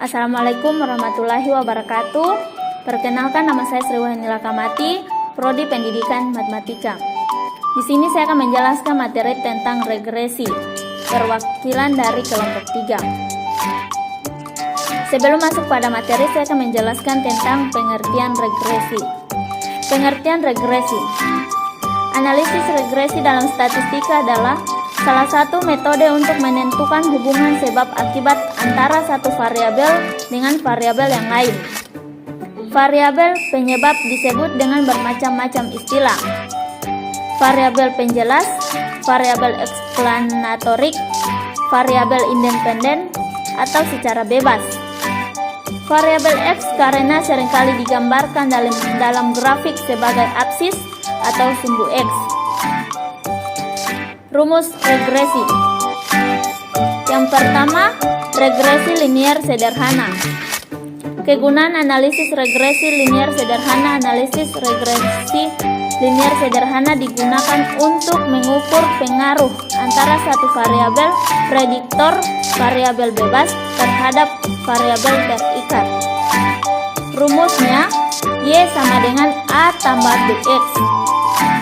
Assalamualaikum warahmatullahi wabarakatuh. Perkenalkan, nama saya Sri Wahyuni Lakamati, Prodi Pendidikan Matematika. Di sini saya akan menjelaskan materi tentang regresi, perwakilan dari kelompok 3. Sebelum masuk pada materi, saya akan menjelaskan tentang pengertian regresi. Pengertian regresi. Analisis regresi dalam statistika adalah salah satu metode untuk menentukan hubungan sebab akibat antara satu variabel dengan variabel yang lain. Variabel penyebab disebut dengan bermacam-macam istilah. Variabel penjelas, variabel eksplanatorik, variabel independen, atau secara bebas. Variabel X karena seringkali digambarkan dalam grafik sebagai absis atau sumbu X. Rumus regresi. Yang pertama, regresi linier sederhana. Kegunaan analisis regresi linier sederhana. Analisis regresi linier sederhana digunakan untuk mengukur pengaruh antara satu variabel prediktor variabel bebas terhadap variabel terikat. Rumusnya Y sama dengan A tambah BX.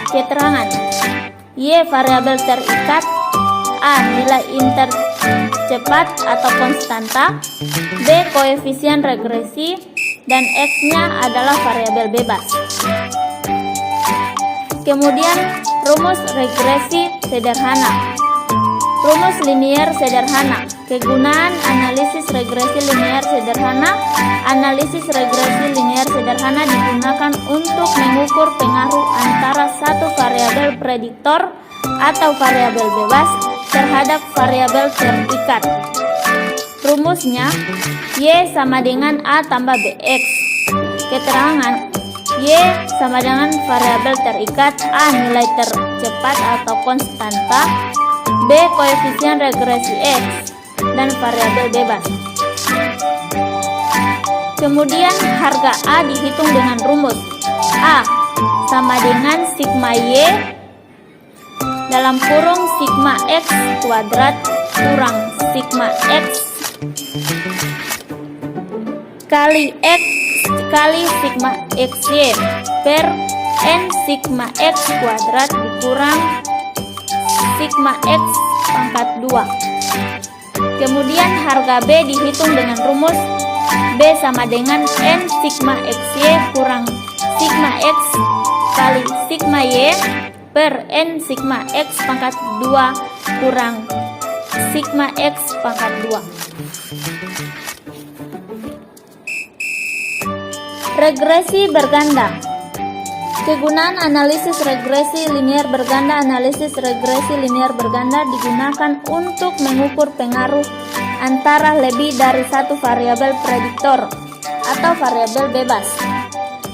Keterangan: Y variabel terikat, A nilai intercepat atau konstanta, B koefisien regresi, dan X-nya adalah variabel bebas. Kemudian rumus regresi sederhana. Rumus linier sederhana. Kegunaan analisis regresi linier sederhana. Analisis regresi linier sederhana digunakan untuk mengukur pengaruh antara satu variabel prediktor atau variabel bebas terhadap variabel terikat. Rumusnya Y sama dengan A tambah BX. Keterangan: Y sama dengan variabel terikat, A nilai tercepat atau konstanta, B koefisien regresi X, dan variabel bebas. Kemudian harga A dihitung dengan rumus A sama dengan sigma Y dalam kurung sigma X kuadrat kurang sigma X kali X kali sigma XY per N sigma X kuadrat dikurang sigma X pangkat 2. Kemudian harga B dihitung dengan rumus B sama dengan N sigma XY kurang sigma X kali sigma Y per N sigma X pangkat 2 kurang sigma X pangkat 2. Regresi berganda. Kegunaan analisis regresi linier berganda. Analisis regresi linier berganda digunakan untuk mengukur pengaruh antara lebih dari satu variabel prediktor atau variabel bebas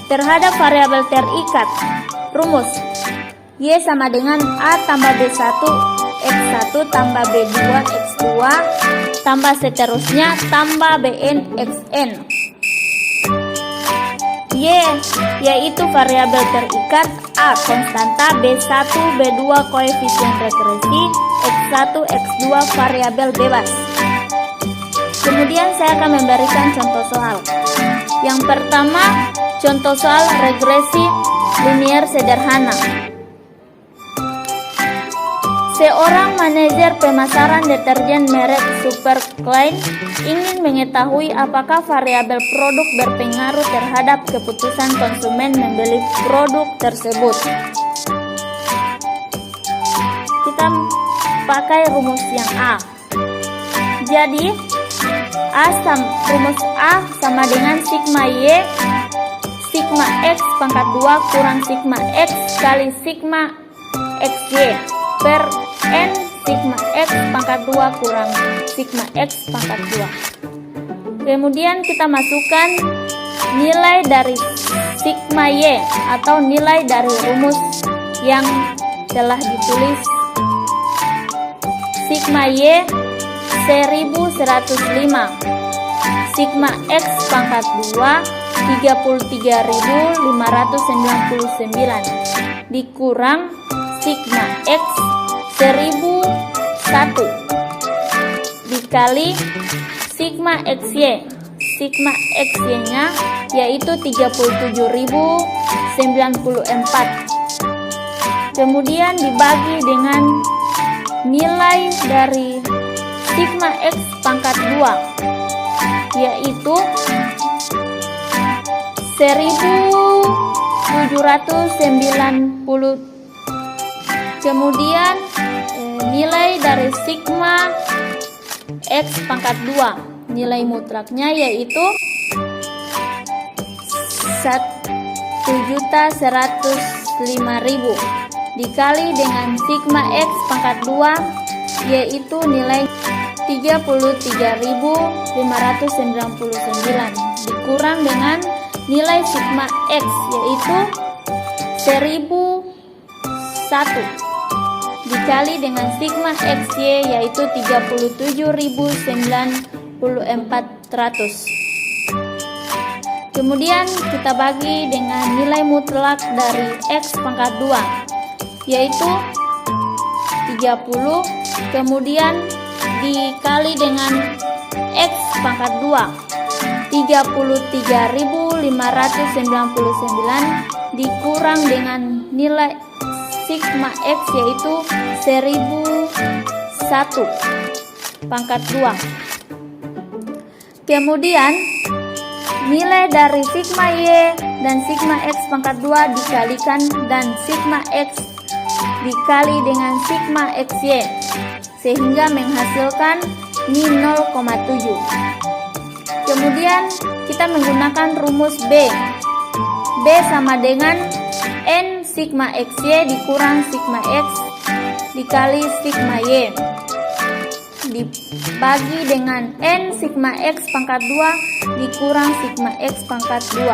terhadap variabel terikat. Rumus Y sama dengan A tambah B1 X1 tambah B2 X2 tambah seterusnya tambah Bn Xn. Y yaitu variabel terikat, A konstanta, B1 B2 koefisien regresi, X1 X2 variabel bebas. Kemudian saya akan memberikan contoh soal. Yang pertama, contoh soal regresi linier sederhana. Seorang manajer pemasaran deterjen merek Super Clean ingin mengetahui apakah variabel produk berpengaruh terhadap keputusan konsumen membeli produk tersebut. Kita pakai rumus yang A. Jadi rumus A sama dengan sigma Y sigma X pangkat 2 kurang sigma X kali sigma XY per N sigma X pangkat 2 kurang sigma X pangkat 2. Kemudian kita masukkan nilai dari sigma Y atau nilai dari rumus yang telah ditulis. Sigma Y 1105, sigma X pangkat 2 33.599 dikurang sigma X 1001 dikali sigma XY sigma XY-nya yaitu 37.094. Kemudian dibagi dengan nilai dari sigma X pangkat 2 yaitu 1.790. Kemudian nilai dari sigma X pangkat 2 nilai mutlaknya yaitu 1.105.000 dikali dengan sigma X pangkat 2 yaitu nilai 33.599 dikurang dengan nilai sigma X yaitu 1.001 dikali dengan sigma XY yaitu 37.094. Kemudian kita bagi dengan nilai mutlak dari X pangkat 2 yaitu 30, kemudian dikali dengan X pangkat 2 33.599 dikurang dengan nilai sigma X yaitu 1.001 pangkat 2. Kemudian nilai dari sigma Y dan sigma X pangkat 2 dikalikan dan sigma X dikali dengan sigma XY sehingga menghasilkan min 0,7. Kemudian kita menggunakan rumus B. B sama dengan N sigma XY dikurang sigma X dikali sigma Y dibagi dengan N sigma X pangkat 2 dikurang sigma X pangkat 2.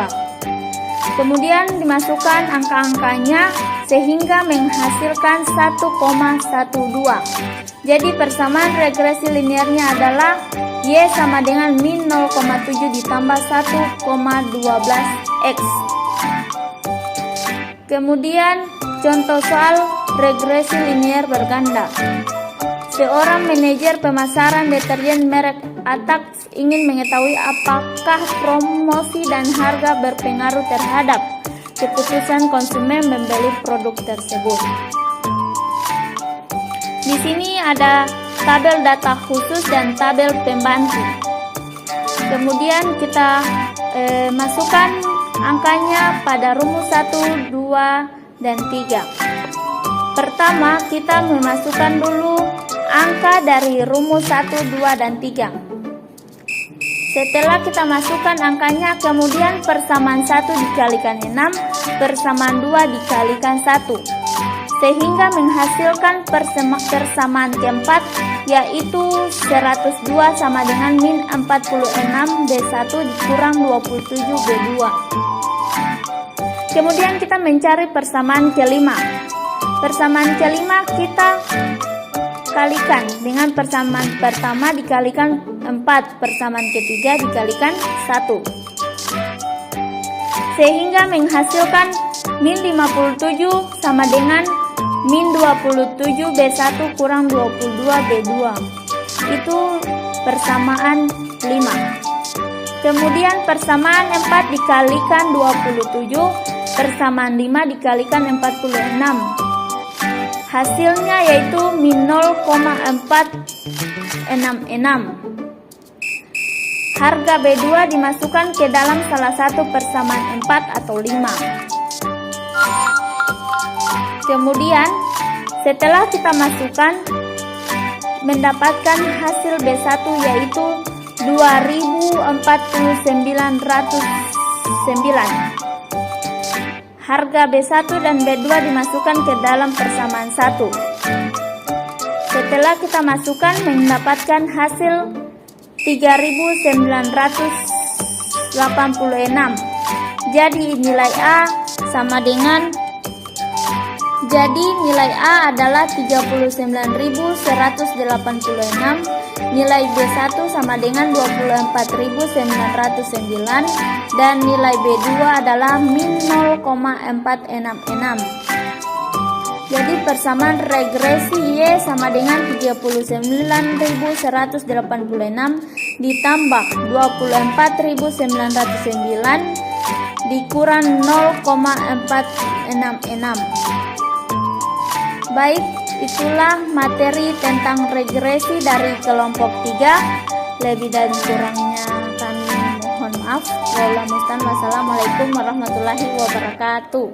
Kemudian dimasukkan angka-angkanya sehingga menghasilkan 1,12. Jadi persamaan regresi linearnya adalah Y sama dengan min 0,7 ditambah 1,12X. Kemudian contoh soal regresi linear berganda. Seorang manajer pemasaran deterjen merek Atax ingin mengetahui apakah promosi dan harga berpengaruh terhadap keputusan konsumen membeli produk tersebut. Di sini ada tabel data khusus dan tabel pembantu. Kemudian kita masukkan angkanya pada rumus 1, 2, dan 3. Pertama, kita memasukkan dulu angka dari rumus 1, 2, dan 3. Setelah kita masukkan angkanya, kemudian persamaan 1 dikalikan 6, persamaan 2 dikalikan 1. Sehingga menghasilkan persamaan keempat, yaitu 102 sama dengan min 46 B1 dikurang 27 B2. Kemudian kita mencari persamaan kelima. Persamaan kelima kita kalikan dengan persamaan pertama dikalikan 4, persamaan ketiga dikalikan 1. Sehingga menghasilkan min 57 sama dengan min 27 B1 kurang 22 B2. Itu persamaan 5. Kemudian persamaan 4 dikalikan 27, persamaan 5 dikalikan 46. Hasilnya yaitu min 0,466. Harga B2 dimasukkan ke dalam salah satu persamaan 4 atau 5. Kemudian setelah kita masukkan mendapatkan hasil B1 yaitu 2.049.9. Harga B1 dan B2 dimasukkan ke dalam persamaan 1. Setelah kita masukkan mendapatkan hasil 3.986. Jadi nilai A sama dengan nilai A adalah 39.186, nilai B1 sama dengan 24.909 dan nilai B2 adalah min 0,466. Jadi persamaan regresi Y sama dengan 39.186 ditambah 24.909 dikurang 0,466. Baik, itulah materi tentang regresi dari kelompok 3. Lebih dan kurangnya kami mohon maaf. Wassalamualaikum warahmatullahi wabarakatuh.